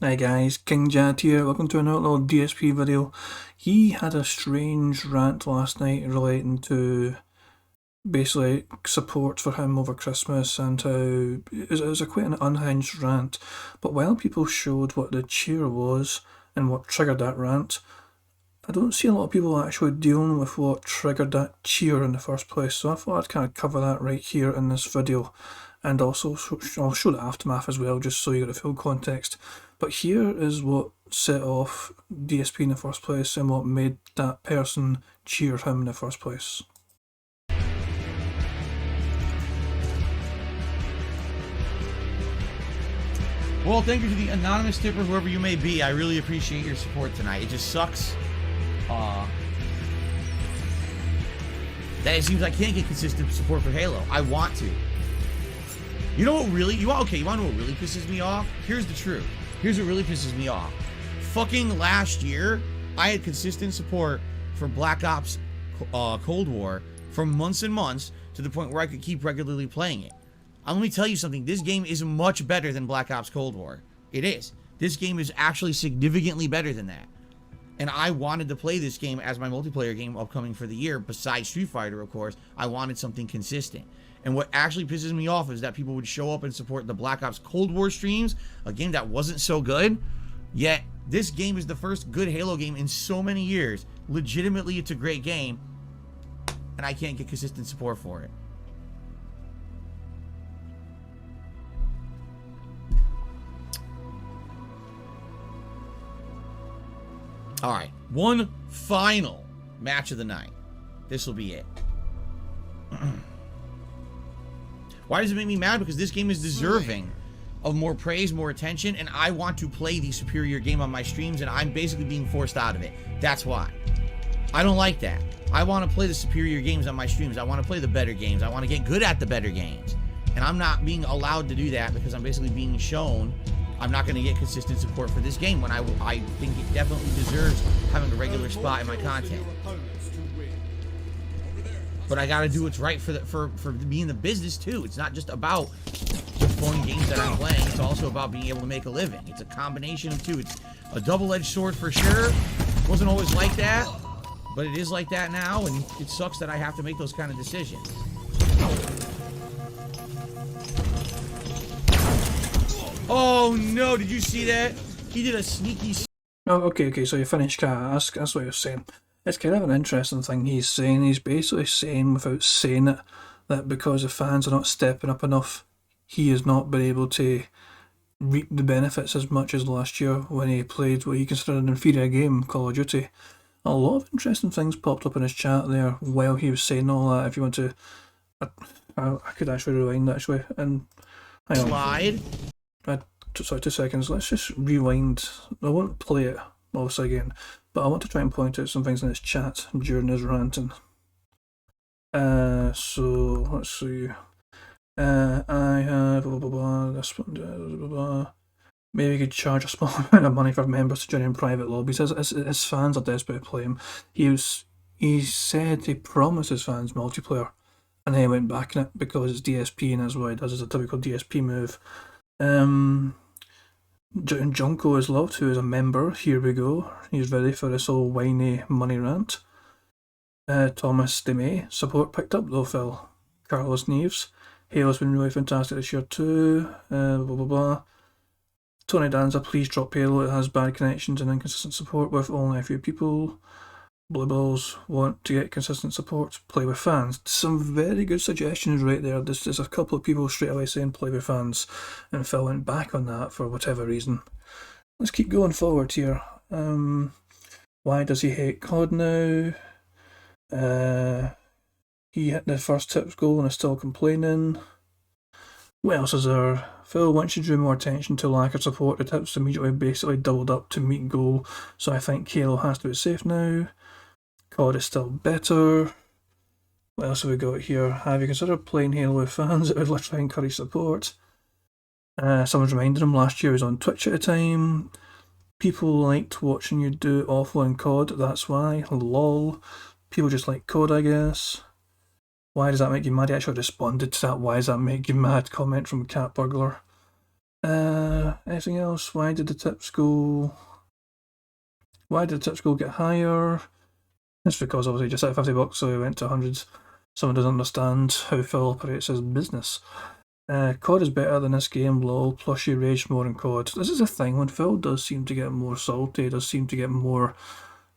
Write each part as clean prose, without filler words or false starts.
Hi guys, King Jad here, welcome to another little DSP video. He had a strange rant last night relating to basically support for him over Christmas and how it was a quite an unhinged rant. But while people showed what the cheer was and what triggered that rant, I don't see a lot of people actually dealing with what triggered that cheer in the first place, so I thought I'd kind of cover that right here in this video. And also, I'll show the aftermath as well, just so you get the full context. But here is what set off DSP in the first place and what made that person cheer him in the first place. Well, thank you to the anonymous tipper, whoever you may be. I really appreciate your support tonight. It just sucks that it seems I can't get consistent support for Halo. I want to. You know what really? You want to know what really pisses me off? Here's the truth. Here's what really pisses me off. Fucking last year, I had consistent support for Black Ops Cold War for months and months to the point where I could keep regularly playing it. Let me tell you something. This game is much better than Black Ops Cold War. It is. This game is actually significantly better than that. And I wanted to play this game as my multiplayer game upcoming for the year, besides Street Fighter, of course. I wanted something consistent. And what actually pisses me off is that people would show up and support the Black Ops Cold War streams, a game that wasn't so good. Yet, this game is the first good Halo game in so many years. Legitimately, it's a great game. And I can't get consistent support for it. All right, one final match of the night. This will be it. Why does it make me mad? Because this game is deserving of more praise, more attention, and I want to play the superior game on my streams, and I'm basically being forced out of it. That's why. I don't like that. I want to play the superior games on my streams. I want to play the better games. I want to get good at the better games. And I'm not being allowed to do that because I'm basically being shown I'm not going to get consistent support for this game when I think it definitely deserves having a regular spot in my content. But I got to do what's right for me in the business too. It's not just about the fun games that I'm playing. It's also about being able to make a living. It's a combination of two. It's a double-edged sword for sure. It wasn't always like that, but it is like that now, and it sucks that I have to make those kind of decisions. Oh no, did you see that? He did a sneaky... Oh, okay, so you finished, Kat. That's what you're saying. It's kind of an interesting thing he's saying. He's basically saying, without saying it, that because the fans are not stepping up enough, he has not been able to reap the benefits as much as last year when he played what he considered an inferior game, Call of Duty. A lot of interesting things popped up in his chat there while he was saying all that. If you want to... I could actually rewind, actually. And hang on. Slide. Sorry, 2 seconds. Let's just rewind. I won't play it, obviously, again, but I want to try and point out some things in his chat during his ranting. So, let's see. I have blah, blah, blah, this one, blah, blah, blah. Maybe we could charge a small amount of money for members to join in private lobbies. His fans are desperate to play him. He said he promised his fans multiplayer, and then he went back in it because it's DSP, and that's what he does. It's a typical DSP move. Junko is loved, who is a member. Here we go. He's ready for this old whiny money rant. Thomas DeMay, support picked up though, Phil. Carlos Neves, Halo's been really fantastic this year too. Blah blah blah. Tony Danza, please drop Halo. It has bad connections and inconsistent support with only a few people. Blue Balls want to get consistent support. Play with fans. Some very good suggestions right there. There's a couple of people straight away saying play with fans, and Phil went back on that for whatever reason. Let's keep going forward here. Why does he hate COD now? He hit the first tips goal and is still complaining. What else is there? Phil, once you drew more attention to lack of support, the tips immediately basically doubled up to meet goal, so I think Halo has to be safe now. COD is still better. What else have we got here? Have you considered playing Halo with fans? It would literally encourage support. Someone's reminded him last year he was on Twitch at the time. People liked watching you do awful in COD, that's why. Lol. People just like COD, I guess. Why does that make you mad? He actually responded to that why does that make you mad comment from Cat Burglar. Anything else? Why did the tips go get higher? It's because obviously just at $50, so he went to hundreds. Someone doesn't understand how Phil operates his business. COD is better than this game, lol, plus you rage more in COD. This is the thing, when Phil does seem to get more salty, does seem to get more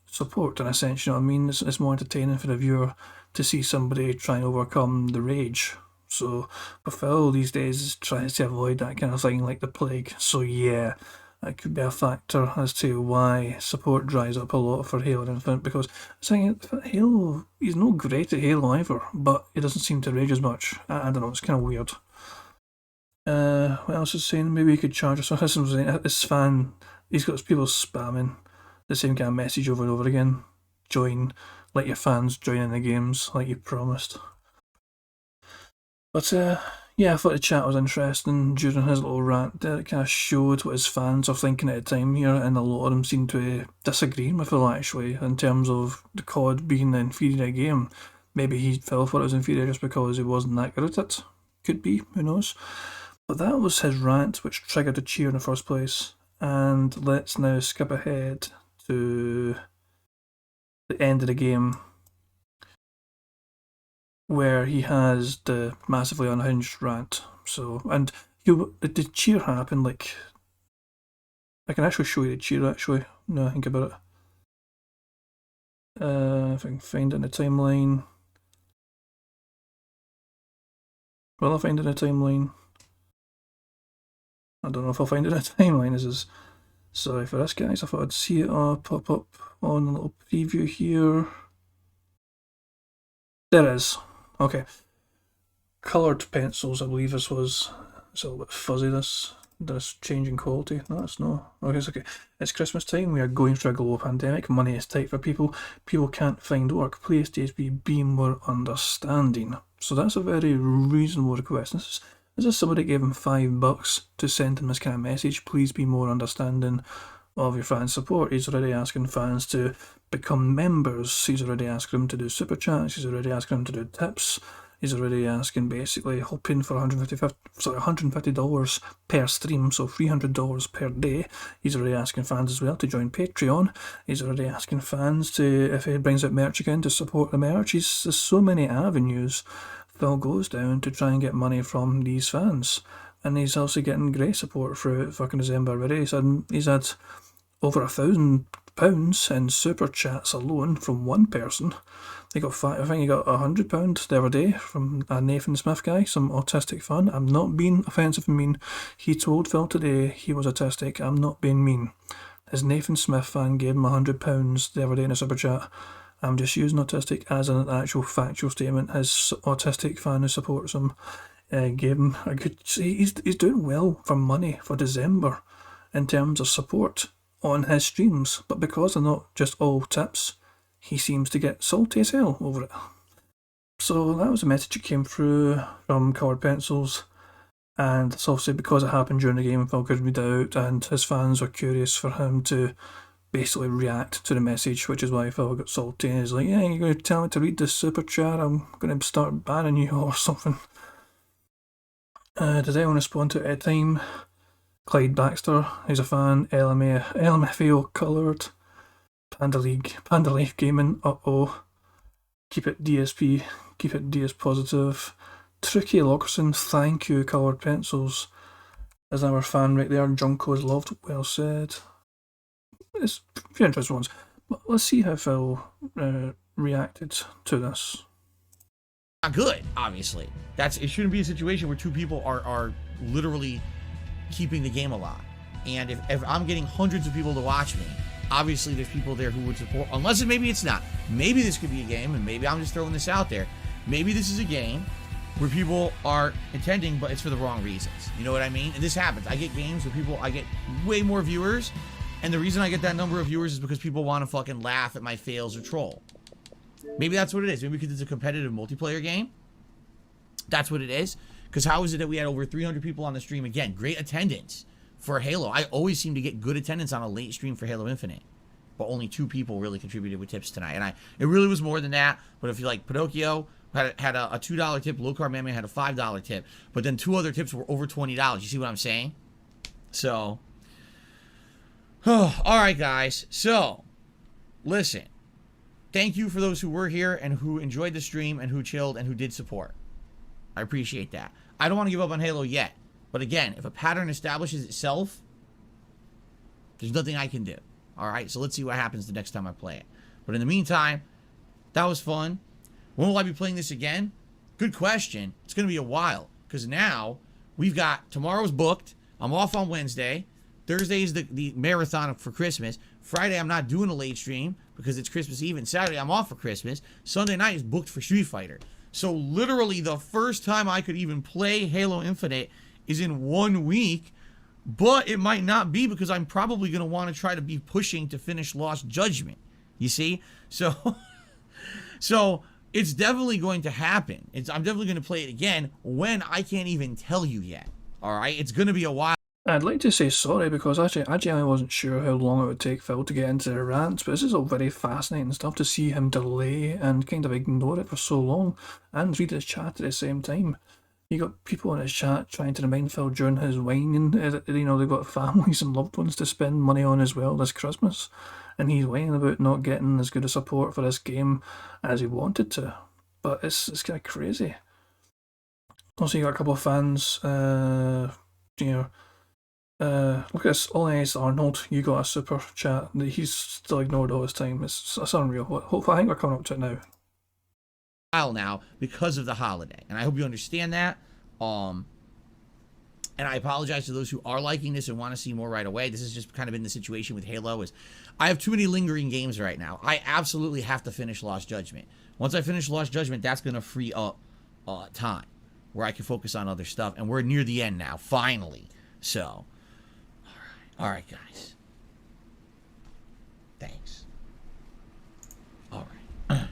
support in a sense, you know what I mean? It's more entertaining for the viewer to see somebody try and overcome the rage. So, but Phil these days tries to avoid that kind of thing like the plague. So yeah, that could be a factor as to why support dries up a lot for Halo Infinite, because saying Halo, he's no great at Halo either, but he doesn't seem to rage as much. I don't know, it's kind of weird. What else is saying? Maybe he could charge us. This was saying this fan, he's got people spamming the same kind of message over and over again. Join, let your fans join in the games like you promised. But yeah, I thought the chat was interesting during his little rant there. It kind of showed what his fans are thinking at the time here, and a lot of them seem to disagree with Phil actually in terms of the COD being the inferior game. Maybe he felt thought it was inferior just because he wasn't that good at it. Could be, who knows. But that was his rant, which triggered a cheer in the first place. And let's now skip ahead to the end of the game, where he has the massively unhinged rant. So, and the cheer happened like, I can actually show you the cheer actually, now I think about it. If I can find it in the timeline. Will I find it in the timeline? I don't know if I'll find it in the timeline. This is, sorry for this guys, I thought I'd see it pop up on a little preview here. There it is. Okay. Coloured pencils, I believe this was. It's a little bit fuzzy, this changing quality. No, it's not. Okay, it's okay. It's Christmas time. We are going through a global pandemic. Money is tight for people. People can't find work. Please, DSP, be more understanding. So that's a very reasonable request. This is somebody gave him $5 to send him this kind of message. Please be more understanding of your fans' support. He's already asking fans to become members. He's already asking them to do super chats. He's already asking them to do tips. He's already asking, basically hoping for $150 per stream, so $300 per day. He's already asking fans as well to join Patreon. He's already asking fans to, if he brings out merch again, to support the merch. There's so many avenues Phil goes down to try and get money from these fans. And he's also getting great support throughout fucking December already. He's had over £1,000 in super chats alone from one person. I think he got £100 the other day from a Nathan Smith guy, some autistic fan. I'm not being offensive and mean. He told Phil today he was autistic. I'm not being mean. His Nathan Smith fan gave him £100 the other day in a super chat. I'm just using autistic as an actual factual statement. His autistic fan who supports him gave him a good. He's doing well for money for December in terms of support on his streams, but because they're not just all tips, he seems to get salty as hell over it. So that was a message that came through from Coloured Pencils, and it's obviously because it happened during the game. Phil could read it out, and his fans were curious for him to basically react to the message, which is why Phil got salty. And he's like, "Yeah, you're going to tell me to read this super chat? I'm going to start banning you or something." Does anyone respond to it at a time? Clyde Baxter, he's a fan. LMFAO Coloured. Panda Leaf Gaming, keep it DSP, keep it DS positive. Tricky Lockerson, thank you, Coloured Pencils. Is our fan right there, Junko's loved, well said. It's a few interesting ones, but let's see how Phil reacted to this. Not good, obviously. It shouldn't be a situation where two people are literally keeping the game alive. And if I'm getting hundreds of people to watch me, obviously there's people there who would support, unless maybe it's not. Maybe this could be a game, and maybe I'm just throwing this out there. Maybe this is a game where people are attending, but it's for the wrong reasons. You know what I mean? And this happens. I get games where I get way more viewers, and the reason I get that number of viewers is because people want to fucking laugh at my fails or troll. Maybe that's what it is. Maybe because it's a competitive multiplayer game. That's what it is. Because how is it that we had over 300 people on the stream? Again, great attendance for Halo. I always seem to get good attendance on a late stream for Halo Infinite, but only 2 people really contributed with tips tonight, and it really was more than that. But if you like, Pinocchio had a $2 tip, Low Carb Man had a $5 tip, but then 2 other tips were over $20. You see what I'm saying? So All right, guys. So, listen. Thank you for those who were here and who enjoyed the stream and who chilled and who did support. I appreciate that. I don't want to give up on Halo yet. But again, if a pattern establishes itself, there's nothing I can do. All right, so let's see what happens the next time I play it. But in the meantime, that was fun. When will I be playing this again? Good question. It's going to be a while. Because now, we've got, tomorrow's booked. I'm off on Wednesday. Thursday is the marathon for Christmas. Friday, I'm not doing a late stream because it's Christmas Eve. And Saturday, I'm off for Christmas. Sunday night is booked for Street Fighter. So literally, the first time I could even play Halo Infinite is in 1 week. But it might not be because I'm probably going to want to try to be pushing to finish Lost Judgment. You see? So, so it's definitely going to happen. I'm definitely going to play it again when I can't even tell you yet. All right? It's going to be a while. I'd like to say sorry because actually I genuinely wasn't sure how long it would take Phil to get into the rants, but this is all very fascinating stuff to see him delay and kind of ignore it for so long and read his chat at the same time. You got people in his chat trying to remind Phil during his whining, you know, they've got families and loved ones to spend money on as well this Christmas, and he's whining about not getting as good a support for this game as he wanted to. But it's kind of crazy. Also, you got a couple of fans, look at this, All Eyes Arnold, you got a super chat that he's still ignored all his time. It's unreal. Hopefully, I think we're coming up to it now. Now because of the holiday, and I hope you understand that. And I apologize to those who are liking this and want to see more right away. This has just kind of been the situation with Halo. Is I have too many lingering games right now. I absolutely have to finish Lost Judgment. Once I finish Lost Judgment, that's going to free up time where I can focus on other stuff. And we're near the end now, finally. So, all right, guys. Thanks. All right.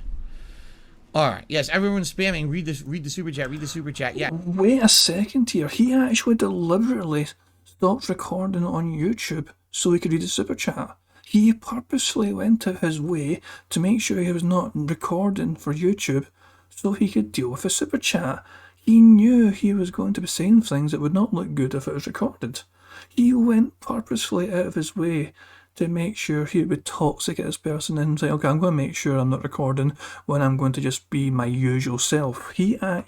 All right. Yes, everyone's spamming. Read the super chat. Read the super chat. Yeah. Wait a second here. He actually deliberately stopped recording on YouTube so he could read the super chat. He purposely went out his way to make sure he was not recording for YouTube so he could deal with a super chat. He knew he was going to be saying things that would not look good if it was recorded. He went purposefully out of his way to make sure he would be toxic at this person and say, okay, I'm going to make sure I'm not recording when I'm going to just be my usual self. I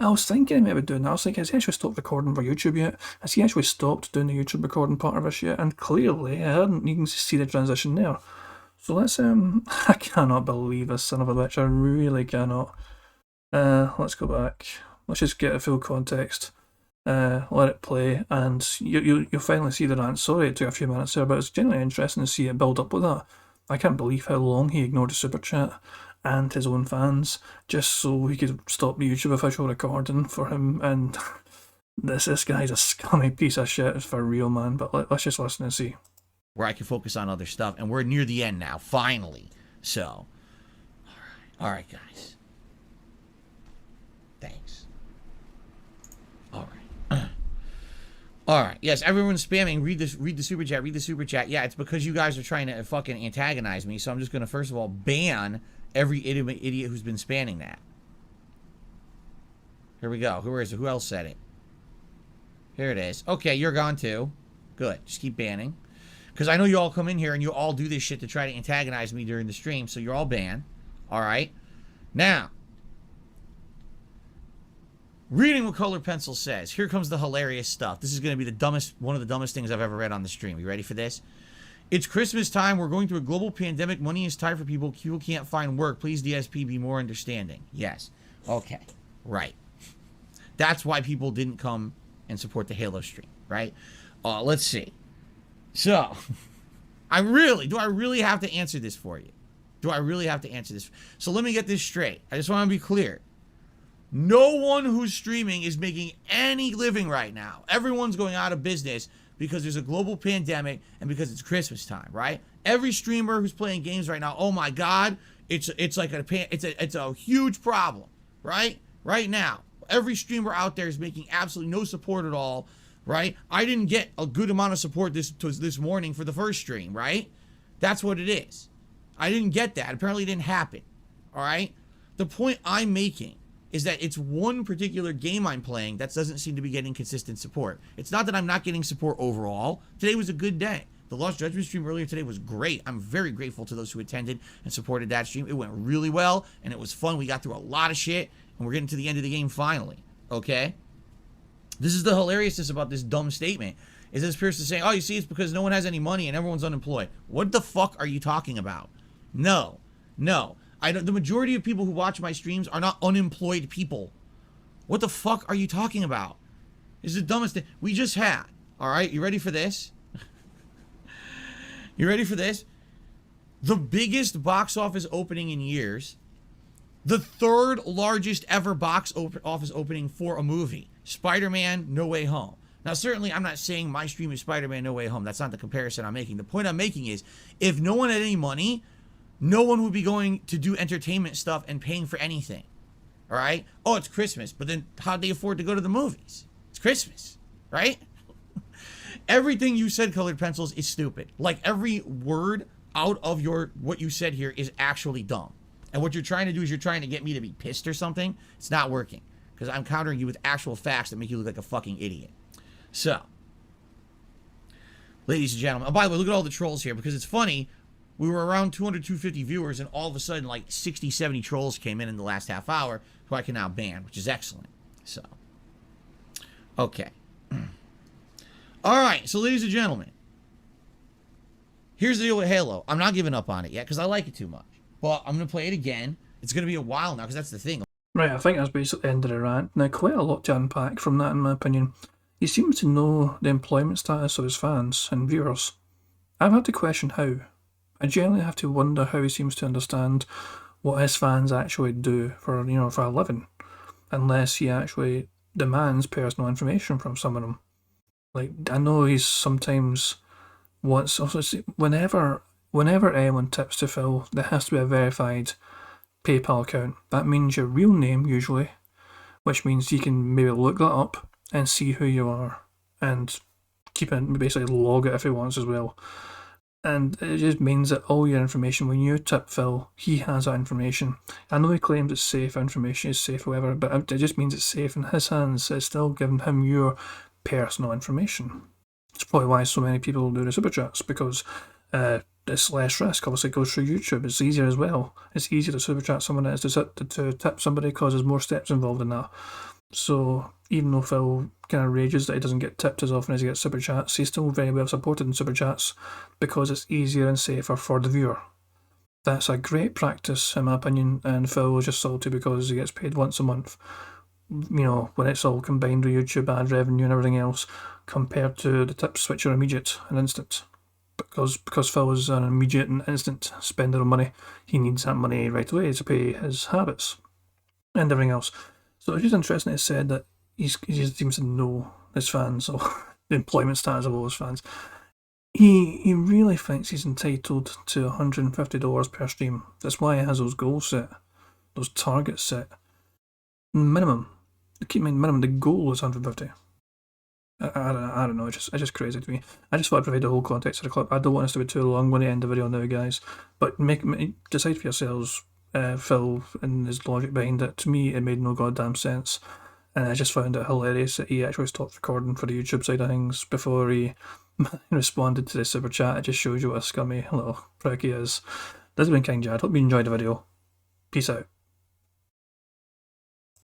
was thinking maybe doing that. I was thinking, has he actually stopped recording for YouTube yet? Has he actually stopped doing the YouTube recording part of this yet? And clearly, I hadn't. You can see the transition there. So let's, I cannot believe this son of a bitch. I really cannot. Let's go back. Let's just get a full context. Let it play, and you'll finally see the rant. Sorry it took a few minutes there, but it's genuinely interesting to see it build up with that. I can't believe how long he ignored the super chat and his own fans just so he could stop the YouTube official recording for him. And this guy's a scummy piece of shit. It's for real, man. But let's just listen and see. Where I can focus on other stuff, and we're near the end now, finally. So, all right, guys. Thanks. All right. All right. Yes, everyone's spamming. Read the super chat. Read the super chat. Yeah, it's because you guys are trying to fucking antagonize me. So I'm just gonna first of all ban every idiot who's been spamming that. Here we go. Who is it? Who else said it? Here it is. Okay, you're gone too. Good. Just keep banning. Because I know you all come in here and you all do this shit to try to antagonize me during the stream. So you're all banned. All right. Now. Reading what Color Pencil says. Here comes the hilarious stuff. This is going to be one of the dumbest things I've ever read on the stream. You ready for this? It's Christmas time. We're going through a global pandemic. Money is tight for people. People can't find work. Please, DSP, be more understanding. Yes. Okay. Right. That's why people didn't come and support the Halo stream. Right? Let's see. So, do I really have to answer this for you? Do I really have to answer this? So let me get this straight. I just want to be clear. No one who's streaming is making any living right now. Everyone's going out of business because there's a global pandemic and because it's Christmas time, right? Every streamer who's playing games right now, oh my God, it's a huge problem, right? Right now, every streamer out there is making absolutely no support at all, right? I didn't get a good amount of support this morning for the first stream, right? That's what it is. I didn't get that. Apparently it didn't happen, all right? The point I'm making is that it's one particular game I'm playing that doesn't seem to be getting consistent support. It's not that I'm not getting support overall. Today was a good day. The Lost Judgment stream earlier today was great. I'm very grateful to those who attended and supported that stream. It went really well, and it was fun. We got through a lot of shit, and we're getting to the end of the game finally, okay? This is the hilariousness about this dumb statement. Is this person saying, oh, you see, it's because no one has any money and everyone's unemployed. What the fuck are you talking about? No. The majority of people who watch my streams are not unemployed people. What the fuck are you talking about? This is the dumbest thing. We just had, all right, you ready for this? You ready for this? The biggest box office opening in years. The third largest ever box office opening for a movie. Spider-Man No Way Home. Now, certainly, I'm not saying my stream is Spider-Man No Way Home. That's not the comparison I'm making. The point I'm making is, if no one had any money, no one would be going to do entertainment stuff and paying for anything. All right? Oh, it's Christmas. But then how'd they afford to go to the movies? It's Christmas, right? Everything you said, Colored Pencils, is stupid. Like, every word out of what you said here is actually dumb. And what you're trying to do is you're trying to get me to be pissed or something. It's not working. Because I'm countering you with actual facts that make you look like a fucking idiot. So, ladies and gentlemen, oh, by the way, look at all the trolls here, because it's funny. We were around 200, 250 viewers, and all of a sudden, like 60, 70 trolls came in the last half hour, who I can now ban, which is excellent. So, okay. All right, so ladies and gentlemen, here's the deal with Halo. I'm not giving up on it yet, because I like it too much. But I'm going to play it again. It's going to be a while now, because that's the thing. Right, I think that's basically the end of the rant. Now, quite a lot to unpack from that, in my opinion. He seems to know the employment status of his fans and viewers. I've had to question how. I generally have to wonder how he seems to understand what his fans actually do for a living, unless he actually demands personal information from some of them. Like, I know he's sometimes wants, also, whenever anyone tips to Phil, there has to be a verified PayPal account. That means your real name, usually, which means you can maybe look that up and see who you are, and keep it, basically log it if he wants as well. And it just means that all your information, when you tip Phil, he has that information. I know he claims it's safe, information is safe, whatever, but it just means it's safe in his hands. It's still giving him your personal information. It's probably why so many people do the super chats, because it's less risk. Obviously, it goes through YouTube. It's easier as well. It's easier to super chat someone than it is to tip somebody, because there's more steps involved in that. So even though Phil kind of rages that he doesn't get tipped as often as he gets super chats, he's still very well supported in super chats because it's easier and safer for the viewer. That's a great practice, in my opinion, and Phil was just salty because he gets paid once a month. When it's all combined with YouTube ad revenue and everything else, compared to the tips which are immediate and instant. Because Phil is an immediate and instant spender of money, he needs that money right away to pay his habits and everything else. So it's just interesting it said that he just seems to know his fans, or the employment status of all his fans. He really thinks he's entitled to $150 per stream. That's why he has those goals set, those targets set. Minimum. Keep in mind, minimum, the goal is 150. I don't know, it's just crazy to me. I just thought I'd provide the whole context of the clip. I don't want us to be too long when I end the video now, guys. But decide for yourselves, Phil and his logic behind it. To me, it made no goddamn sense. And I just found it hilarious that he actually stopped recording for the YouTube side of things before he responded to the super chat. It just shows you what a scummy little prick he is. This has been King Jad. Hope you enjoyed the video. Peace out.